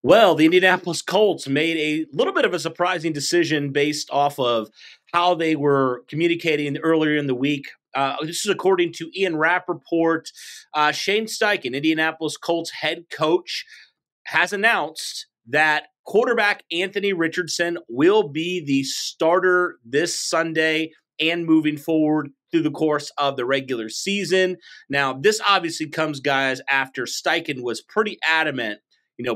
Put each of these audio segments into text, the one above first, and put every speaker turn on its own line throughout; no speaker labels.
Well, the Indianapolis Colts made a little bit of a surprising decision based off of how they were communicating earlier in the week. This is according to Ian Rappaport. Shane Steichen, Indianapolis Colts head coach, has announced that quarterback Anthony Richardson will be the starter this Sunday and moving forward through the course of the regular season. Now, this obviously comes, guys, after Steichen was pretty adamant,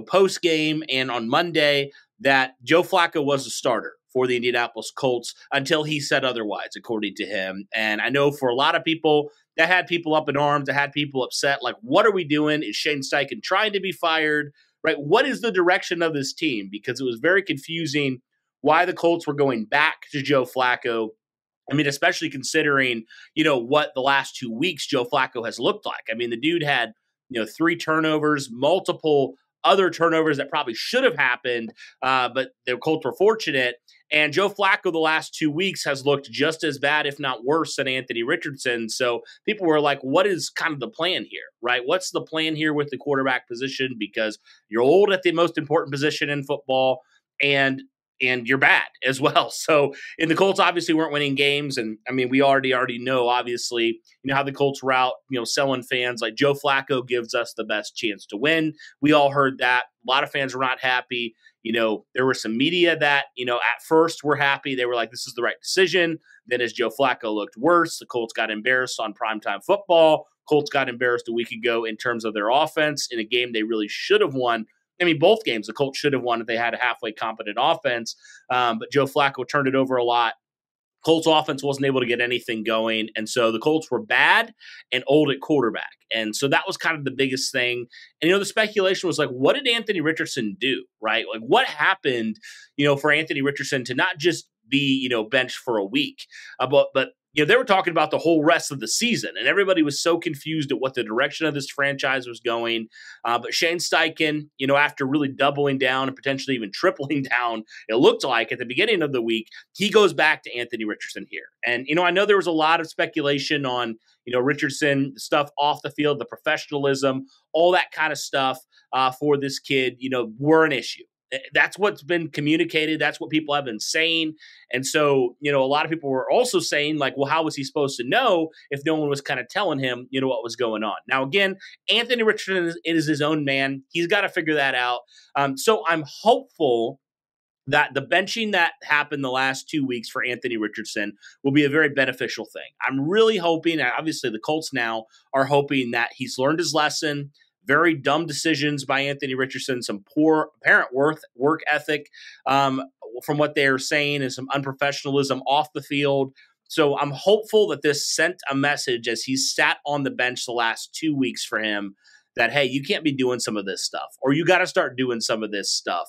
post game and on Monday, that Joe Flacco was the starter for the Indianapolis Colts until he said otherwise, according to him. And I know for a lot of people, that had people up in arms, that had people upset. Like, what are we doing? Is Shane Steichen trying to be fired? Right? What is the direction of this team? Because it was very confusing why the Colts were going back to Joe Flacco. I mean, especially considering, what the last 2 weeks Joe Flacco has looked like. I mean, the dude had, 3 turnovers, multiple other turnovers that probably should have happened, but the Colts were fortunate. And Joe Flacco the last 2 weeks has looked just as bad, if not worse, than Anthony Richardson. So people were like, what is kind of the plan here, right? What's the plan here with the quarterback position? Because you're old at the most important position in football, and you're bad as well. So, and the Colts obviously weren't winning games. And I mean, we already know, obviously, how the Colts route, selling fans like Joe Flacco gives us the best chance to win. We all heard that. A lot of fans were not happy. There were some media that, at first were happy. They were like, this is the right decision. Then as Joe Flacco looked worse, the Colts got embarrassed on primetime football. Colts got embarrassed a week ago in terms of their offense in a game they really should have won. I mean, both games the Colts should have won if they had a halfway competent offense, but Joe Flacco turned it over a lot. Colts offense wasn't able to get anything going, and so the Colts were bad and old at quarterback. And so that was kind of the biggest thing. And, the speculation was like, what did Anthony Richardson do, right? Like, what happened, for Anthony Richardson to not just be, benched for a week, but they were talking about the whole rest of the season, and everybody was so confused at what the direction of this franchise was going. But Shane Steichen, after really doubling down and potentially even tripling down, it looked like at the beginning of the week, he goes back to Anthony Richardson here. And, I know there was a lot of speculation on, Richardson, stuff off the field, the professionalism, all that kind of stuff for this kid, were an issue. That's what's been communicated. That's what people have been saying. And so, a lot of people were also saying, like, well, how was he supposed to know if no one was kind of telling him, what was going on? Now, again, Anthony Richardson is his own man. He's got to figure that out. So I'm hopeful that the benching that happened the last 2 weeks for Anthony Richardson will be a very beneficial thing. I'm really hoping, obviously the Colts now are hoping that he's learned his lesson. Very dumb decisions by Anthony Richardson, some poor apparent work ethic from what they're saying, and some unprofessionalism off the field. So I'm hopeful that this sent a message as he's sat on the bench the last 2 weeks for him that, hey, you can't be doing some of this stuff, or you got to start doing some of this stuff,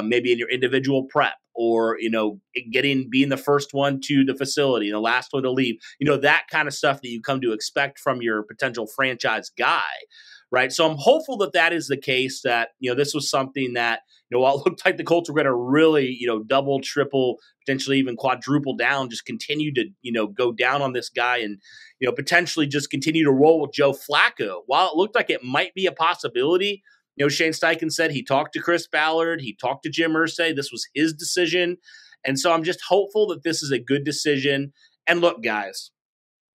maybe in your individual prep, or, being the first one to the facility, the last one to leave, that kind of stuff that you come to expect from your potential franchise guy. Right. So I'm hopeful that that is the case, that, this was something that, while it looked like the Colts were going to really, double, triple, potentially even quadruple down, just continue to, go down on this guy and, potentially just continue to roll with Joe Flacco. While it looked like it might be a possibility, Shane Steichen said he talked to Chris Ballard, he talked to Jim Irsay. This was his decision. And so I'm just hopeful that this is a good decision. And look, guys,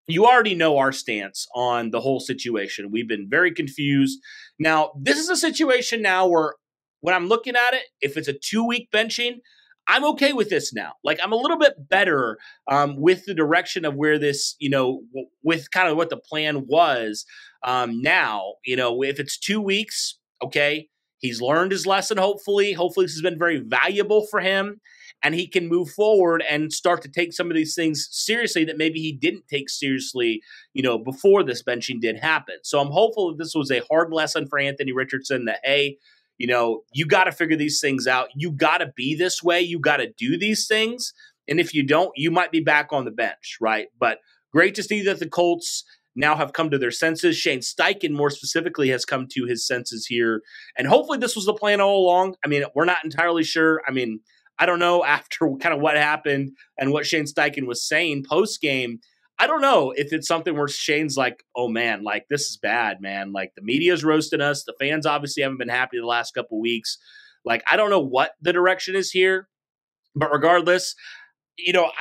you already know our stance on the whole situation. We've been very confused. Now, this is a situation now where when I'm looking at it, if it's a 2-week benching, I'm okay with this now. Like, I'm a little bit better with the direction of where this, with kind of what the plan was now. If it's 2 weeks, okay, he's learned his lesson, hopefully. Hopefully this has been very valuable for him, and he can move forward and start to take some of these things seriously that maybe he didn't take seriously, before this benching did happen. So I'm hopeful that this was a hard lesson for Anthony Richardson, that, hey, you got to figure these things out. You got to be this way. You got to do these things. And if you don't, you might be back on the bench, right? But great to see that the Colts now have come to their senses. Shane Steichen, more specifically, has come to his senses here. And hopefully this was the plan all along. I mean, we're not entirely sure. I mean, I don't know, after kind of what happened and what Shane Steichen was saying post-game, I don't know if it's something where Shane's like, oh, man, like, this is bad, man. Like, the media's roasting us. The fans obviously haven't been happy the last couple of weeks. Like, I don't know what the direction is here, but regardless,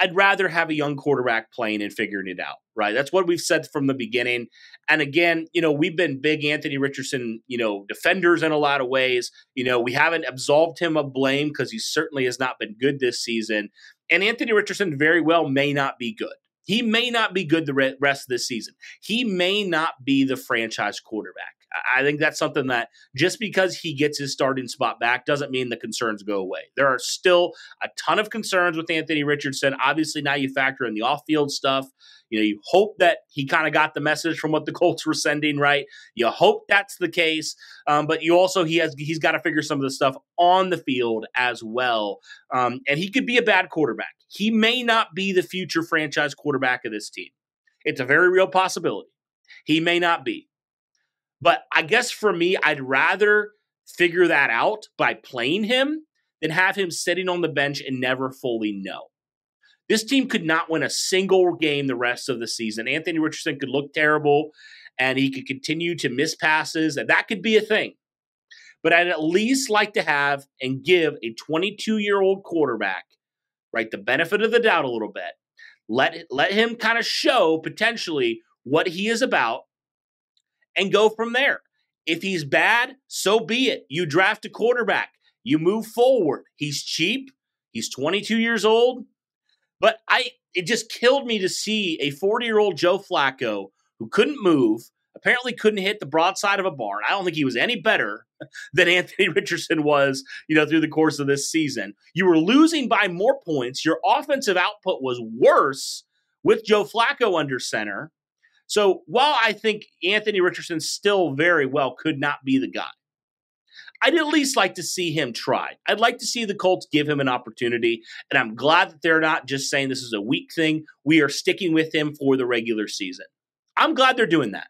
I'd rather have a young quarterback playing and figuring it out, right? That's what we've said from the beginning. And again, we've been big Anthony Richardson, defenders in a lot of ways. We haven't absolved him of blame because he certainly has not been good this season. And Anthony Richardson very well may not be good. He may not be good the rest of this season. He may not be the franchise quarterback. I think that's something that just because he gets his starting spot back doesn't mean the concerns go away. There are still a ton of concerns with Anthony Richardson. Obviously, now you factor in the off-field stuff. You hope that he kind of got the message from what the Colts were sending, right? You hope that's the case, but you also he's got to figure some of the stuff on the field as well. And he could be a bad quarterback. He may not be the future franchise quarterback of this team. It's a very real possibility. He may not be. But I guess for me, I'd rather figure that out by playing him than have him sitting on the bench and never fully know. This team could not win a single game the rest of the season. Anthony Richardson could look terrible, and he could continue to miss passes, and that could be a thing. But I'd at least like to have and give a 22-year-old quarterback, right, the benefit of the doubt a little bit. Let him kind of show potentially what he is about, and go from there. If he's bad, so be it. You draft a quarterback. You move forward. He's cheap. He's 22 years old. But it just killed me to see a 40-year-old Joe Flacco who couldn't move, apparently couldn't hit the broadside of a barn. I don't think he was any better than Anthony Richardson was, through the course of this season. You were losing by more points. Your offensive output was worse with Joe Flacco under center. So while I think Anthony Richardson still very well could not be the guy, I'd at least like to see him try. I'd like to see the Colts give him an opportunity, and I'm glad that they're not just saying this is a week thing. We are sticking with him for the regular season. I'm glad they're doing that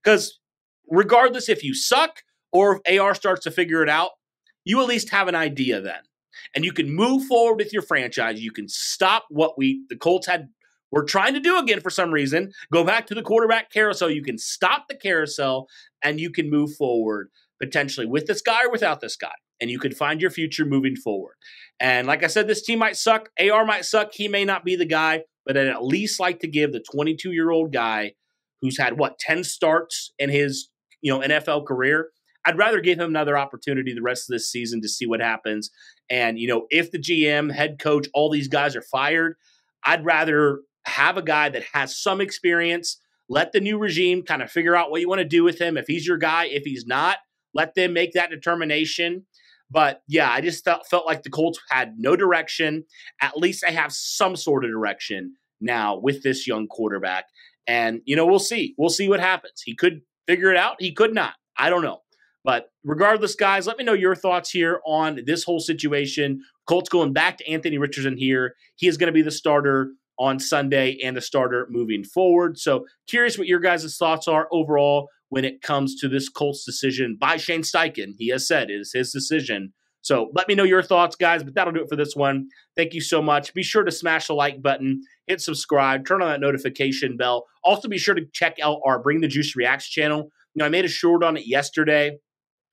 because regardless if you suck or if AR starts to figure it out, you at least have an idea then. And you can move forward with your franchise. You can stop what the Colts we're trying to do again for some reason. Go back to the quarterback carousel. You can stop the carousel and you can move forward potentially with this guy or without this guy. And you can find your future moving forward. And like I said, this team might suck. AR might suck. He may not be the guy, but I'd at least like to give the 22-year-old guy who's had, 10 starts in his NFL career. I'd rather give him another opportunity the rest of this season to see what happens. And, if the GM, head coach, all these guys are fired, I'd rather have a guy that has some experience, let the new regime kind of figure out what you want to do with him. If he's your guy, if he's not, let them make that determination. But yeah, I just felt like the Colts had no direction. At least they have some sort of direction now with this young quarterback. And, we'll see. We'll see what happens. He could figure it out. He could not. I don't know. But regardless, guys, let me know your thoughts here on this whole situation. Colts going back to Anthony Richardson here. He is going to be the starter on Sunday and the starter moving forward. So curious what your guys' thoughts are overall when it comes to this Colts decision by Shane Steichen. He has said it is his decision. So let me know your thoughts, guys, but that'll do it for this one. Thank you so much. Be sure to smash the like button, hit subscribe, turn on that notification bell. Also be sure to check out our Bring the Juice Reacts channel. I made a short on it yesterday,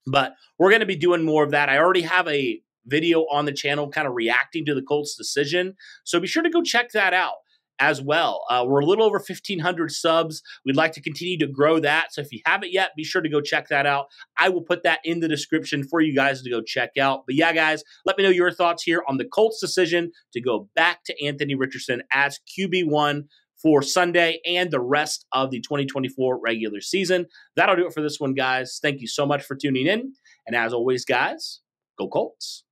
but we're going to be doing more of that. I already have a video on the channel kind of reacting to the Colts decision. So be sure to go check that out as well. We're a little over 1,500 subs. We'd like to continue to grow that. So if you haven't yet, be sure to go check that out. I will put that in the description for you guys to go check out. But yeah, guys, let me know your thoughts here on the Colts decision to go back to Anthony Richardson as QB1 for Sunday and the rest of the 2024 regular season. That'll do it for this one, guys. Thank you so much for tuning in. And as always, guys, go Colts.